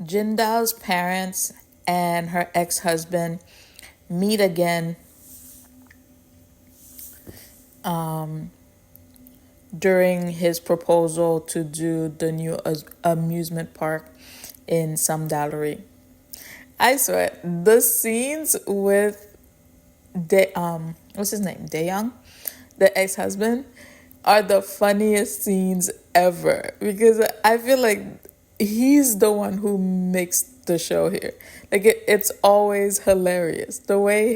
Jindal's parents and her ex-husband meet again during his proposal to do the new amusement park in Samdal-ri. I swear, the scenes with what's his name? Young, the ex-husband, are the funniest scenes ever because I feel like he's the one who makes the show here. Like it's always hilarious. The way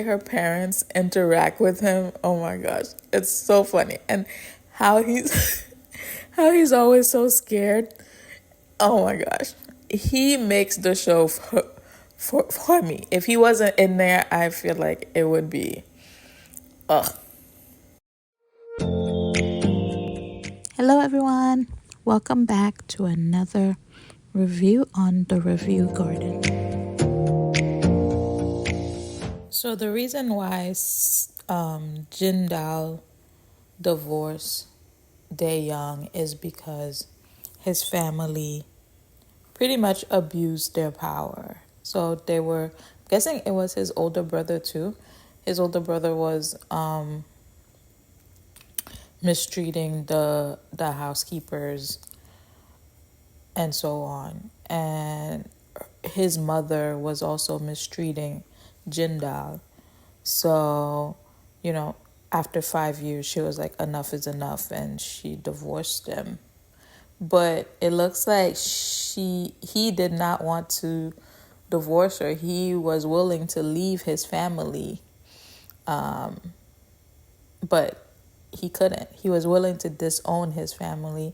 her parents interact with him, oh my gosh, it's so funny. And how he's how he's always so scared. Oh my gosh. He makes the show for me. If he wasn't in there, I feel like it would be ugh. Hello, everyone. Welcome back to another review on the Review Garden. So the reason why Jindal divorced Young is because his family pretty much abused their power. So they were I'm guessing it was his older brother too. His older brother was mistreating the housekeepers and so on. And his mother was also mistreating Jindal. So, after 5 years, she was like, enough is enough, and she divorced him. But it looks like he did not want to divorce her. He was willing to leave his family, but he couldn't. He was willing to disown his family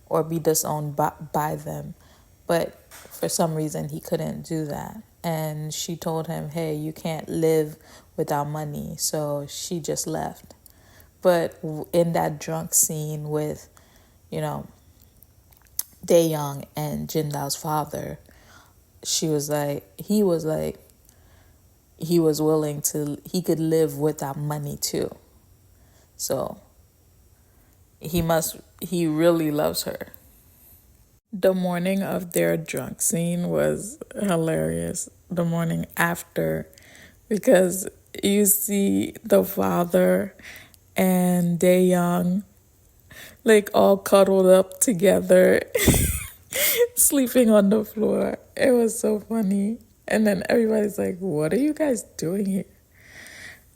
or be disowned by them. But for some reason, he couldn't do that. And she told him, hey, you can't live without money. So she just left. But in that drunk scene with, you know, Young and Jindal's father, he was willing he could live without money too. So he really loves her. The morning of their drunk scene was hilarious. The morning after, because you see the father and Young like all cuddled up together, sleeping on the floor. It was so funny. And then everybody's like, what are you guys doing here?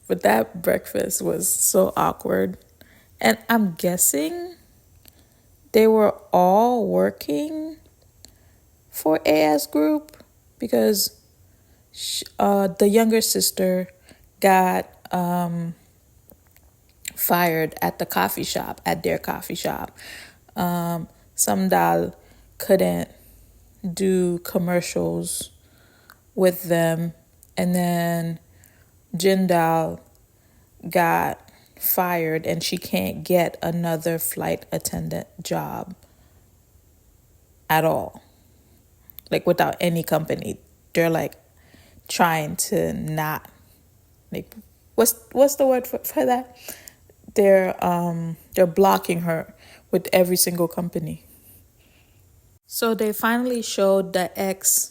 But that breakfast was so awkward. And I'm guessing they were all working for AS Group because the younger sister got fired at their coffee shop. Samdal couldn't do commercials with them, and then Jindal got fired and she can't get another flight attendant job at all. Like without any company. They're like trying to not like what's the word for that? They're blocking her with every single company. So they finally showed the ex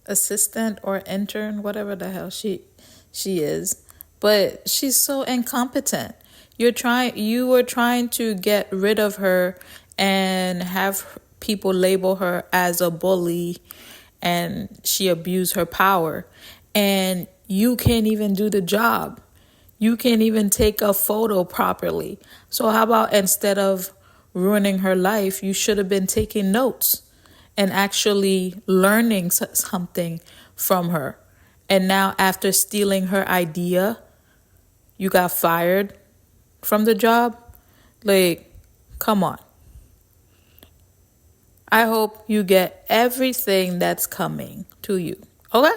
assistant or intern, whatever the hell she is, but she's so incompetent. You were trying to get rid of her and have people label her as a bully and she abused her power, and you can't even do the job. You can't even take a photo properly. So how about instead of ruining her life, you should have been taking notes and actually learning something from her. And now after stealing her idea, you got fired from the job? Like, come on. I hope you get everything that's coming to you. Okay?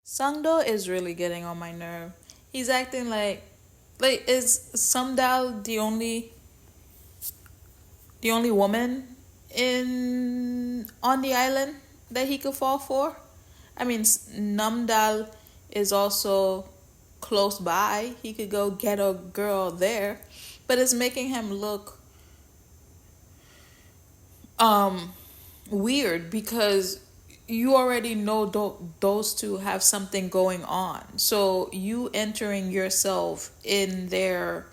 Sangdo is really getting on my nerve. He's acting like is Samdal the only woman in on the island that he could fall for? I mean, Namdal is also close by. He could go get a girl there, but it's making him look weird because you already know those two have something going on. So you entering yourself in their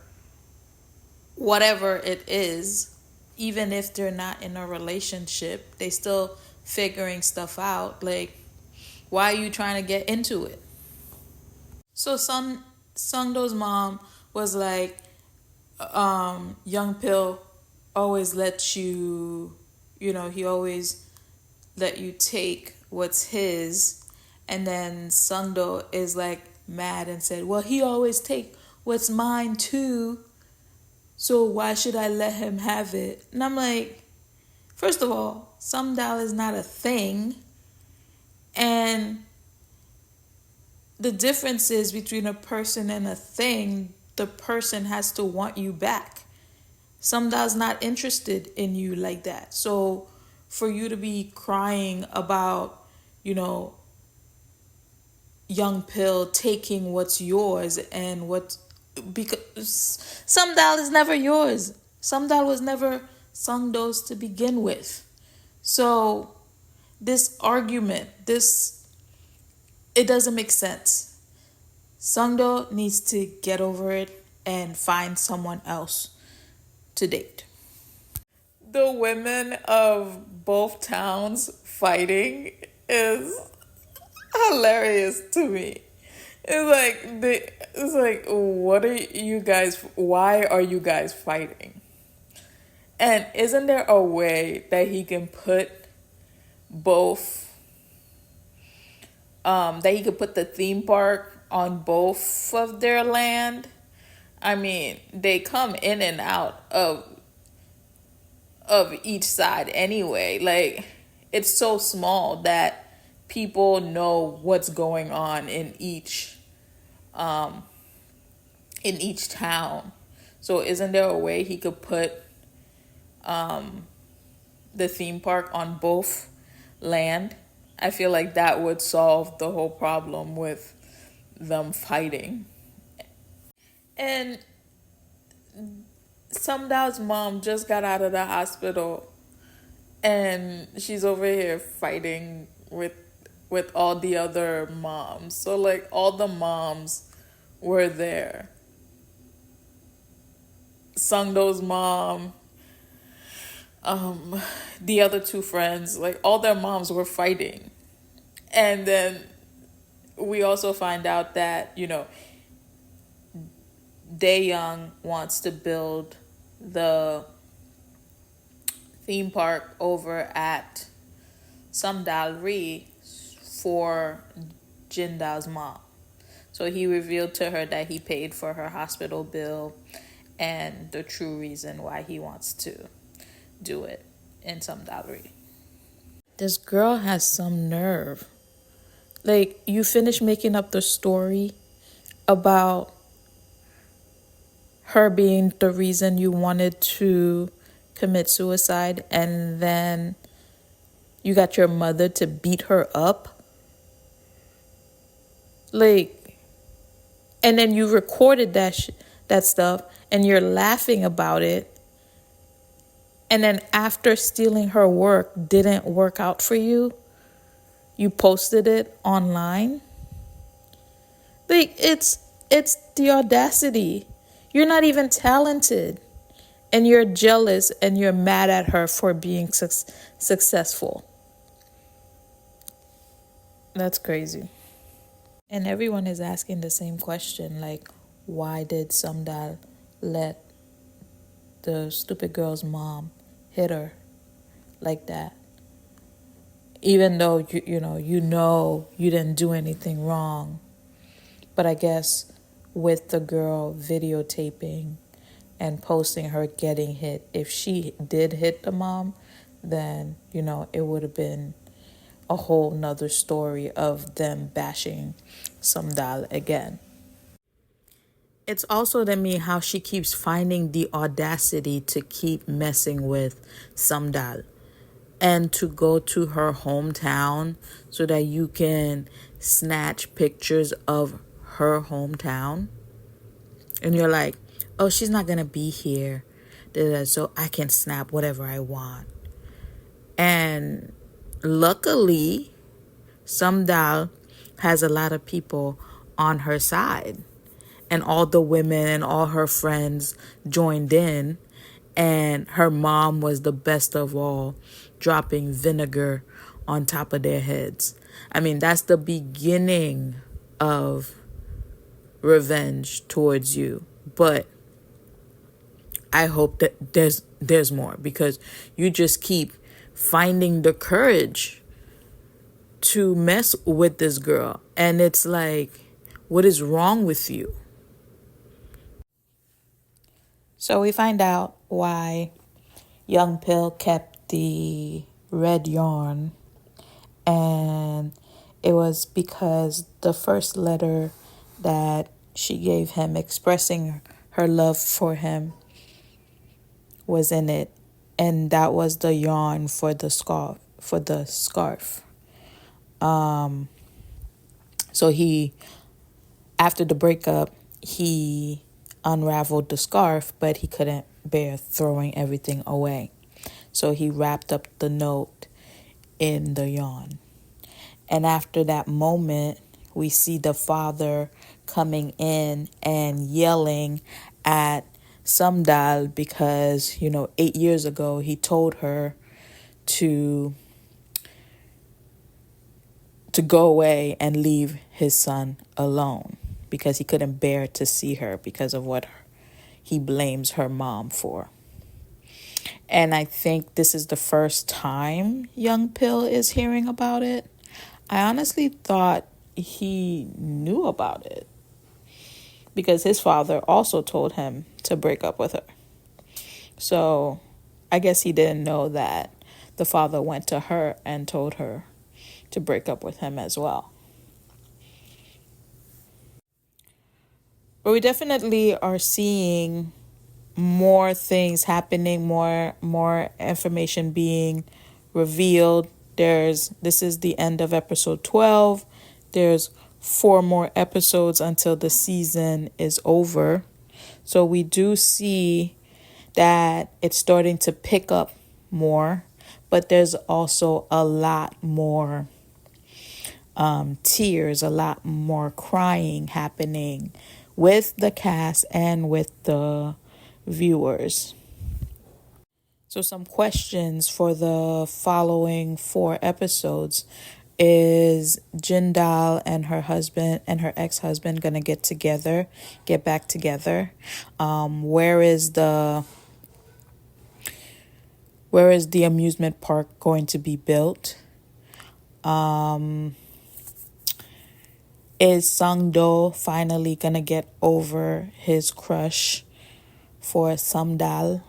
whatever it is, even if they're not in a relationship, they still figuring stuff out. Like, why are you trying to get into it? So Sungdo's mom was like, Young Pill always lets you, he always let you take what's his. And then Sungdo is like mad and said, well, he always take what's mine too. So why should I let him have it? And I'm like, first of all, Samdal is not a thing. And the difference is between a person and a thing, the person has to want you back. Samdal's not interested in you like that. So for you to be crying about, Young Pill taking what's yours and what, because Samdal is never yours. Samdal was never Sungdo's to begin with. So this argument, it doesn't make sense. Sungdo needs to get over it and find someone else to date. The women of both towns fighting is hilarious to me. It's like what are you guys, why are you guys fighting? And isn't there a way that he can put both that he could put the theme park on both of their land? I mean, they come in and out of each side anyway. Like, it's so small that people know what's going on in each town. So isn't there a way he could put the theme park on both land? I feel like that would solve the whole problem with them fighting. And Samdal's mom just got out of the hospital and she's over here fighting with all the other moms. So like all the moms were there. Sungdo's mom, the other two friends, like all their moms were fighting. And then we also find out that, Dae-young wants to build the theme park over at Samdal-ri for Jindal's mom. So he revealed to her that he paid for her hospital bill and the true reason why he wants to do it in Samdal-ri. This girl has some nerve. Like, you finish making up the story about her being the reason you wanted to commit suicide, and then you got your mother to beat her up. Like, and then you recorded that stuff and you're laughing about it. And then after stealing her work didn't work out for you, you posted it online. Like, it's the audacity. You're not even talented. And you're jealous and you're mad at her for being successful. That's crazy. And everyone is asking the same question, like, why did Samdal let the stupid girl's mom hit her like that? Even though you didn't do anything wrong. But I guess with the girl videotaping and posting her getting hit, if she did hit the mom, then, it would have been a whole nother story of them bashing Samdal again. It's also to me how she keeps finding the audacity to keep messing with Samdal and to go to her hometown so that you can snatch pictures of her hometown. And you're like, oh, she's not going to be here, so I can snap whatever I want. And luckily, Samdal has a lot of people on her side. And all the women and all her friends joined in. And her mom was the best of all, dropping vinegar on top of their heads. I mean, that's the beginning of revenge towards you. But I hope that there's more, because you just keep finding the courage to mess with this girl. And it's like, what is wrong with you? So we find out why Young Pill kept the red yarn, and it was because the first letter that she gave him expressing her love for him was in it, and that was the yarn for the scarf. So he, after the breakup, he unraveled the scarf, but he couldn't bear throwing everything away. So he wrapped up the note in the yarn. And after that moment, we see the father coming in and yelling at Samdal because, 8 years ago, he told her to go away and leave his son alone because he couldn't bear to see her because of what he blames her mom for. And I think this is the first time Young Pill is hearing about it. I honestly thought he knew about it because his father also told him to break up with her. So I guess he didn't know that the father went to her and told her to break up with him as well. But we definitely are seeing more things happening, more information being revealed. This is the end of episode 12. There's 4 more episodes until the season is over. So we do see that it's starting to pick up more, but there's also a lot more tears, a lot more crying happening with the cast and with the viewers. So some questions for the following 4 episodes. Is Jindal and her husband and her ex-husband gonna get back together? Where is the amusement park going to be built? Is Sangdo finally gonna get over his crush for Samdal?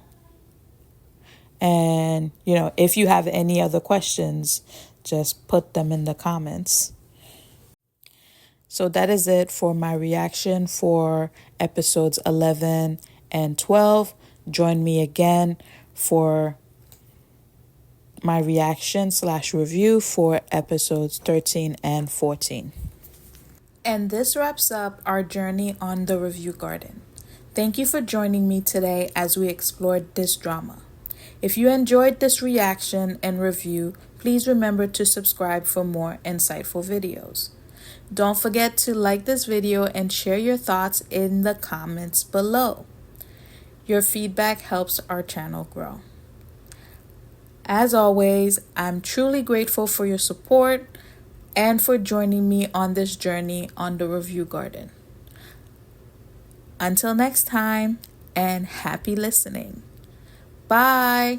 And, if you have any other questions, just put them in the comments. So that is it for my reaction for episodes 11 and 12. Join me again for my reaction/review for episodes 13 and 14. And this wraps up our journey on the Review Garden. Thank you for joining me today as we explored this drama. If you enjoyed this reaction and review, please remember to subscribe for more insightful videos. Don't forget to like this video and share your thoughts in the comments below. Your feedback helps our channel grow. As always, I'm truly grateful for your support and for joining me on this journey on the Review Garden. Until next time, and happy listening. Bye.